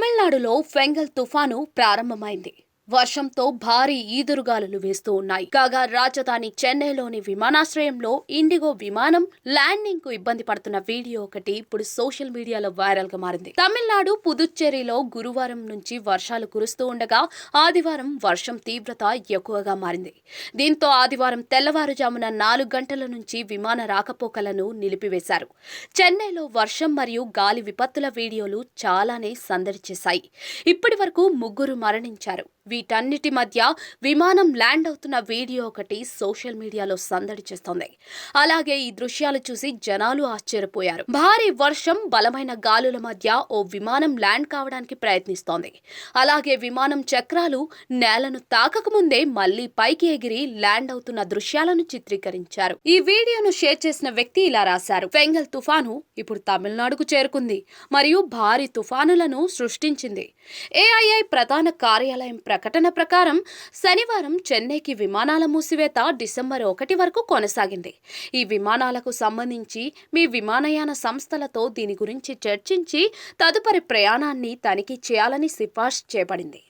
తమిళనాడులో ఫెంగల్ తుఫాను ప్రారంభమైంది. వర్షంతో భారీ ఈదురుగాలులు వేస్తూ ఉన్నాయి. కాగా రాజధాని చెన్నైలోని విమానాశ్రయంలో ఇండిగో విమానం ల్యాండింగ్ కు ఇబ్బంది పడుతున్న వీడియో ఒకటి ఇప్పుడు సోషల్ మీడియాలో వైరల్ గా మారింది. తమిళనాడు పుదుచ్చేరిలో గురువారం నుంచి వర్షాలు కురుస్తూ ఉండగా ఆదివారం వర్షం తీవ్రత ఎక్కువగా మారింది. దీంతో ఆదివారం తెల్లవారుజామున 4 గంటల నుంచి విమాన రాకపోకలను నిలిపివేశారు. చెన్నైలో వర్షం మరియు గాలి విపత్తుల వీడియోలు చాలానే సందడి చేశాయి. ఇప్పటి వరకు 3 మరణించారు. వీటన్నిటి మధ్య విమానం ల్యాండ్ అవుతున్న వీడియో ఒకటి సోషల్ మీడియాలో సందడి చేస్తోంది. అలాగే ఈ దృశ్యాలు చూసి జనాలు ఆశ్చర్యపోయారు. భారీ వర్షం, బలమైన గాలుల మధ్య ఓ విమానం ల్యాండ్ కావడానికి ప్రయత్నిస్తోంది. అలాగే విమానం చక్రాలు నేలను తాకకముందే మళ్లీ పైకి ఎగిరి ల్యాండ్ అవుతున్న దృశ్యాలను చిత్రీకరించారు. ఈ వీడియోను షేర్ చేసిన వ్యక్తి ఇలా రాశారు: ఫెంగల్ తుఫాను ఇప్పుడు తమిళనాడుకు చేరుకుంది మరియు భారీ తుఫానులను సృష్టించింది. ఏఐఐ ప్రధాన కార్యాలయం ప్రకటన ప్రకారం శనివారం చెన్నైకి విమానాల మూసివేత డిసెంబర్ 1 వరకు కొనసాగింది. ఈ విమానాలకు సంబంధించి మీ విమానయాన సంస్థలతో దీని గురించి చర్చించి తదుపరి ప్రయాణాన్ని తనిఖీ చేయాలని సిఫార్సు చేయబడింది.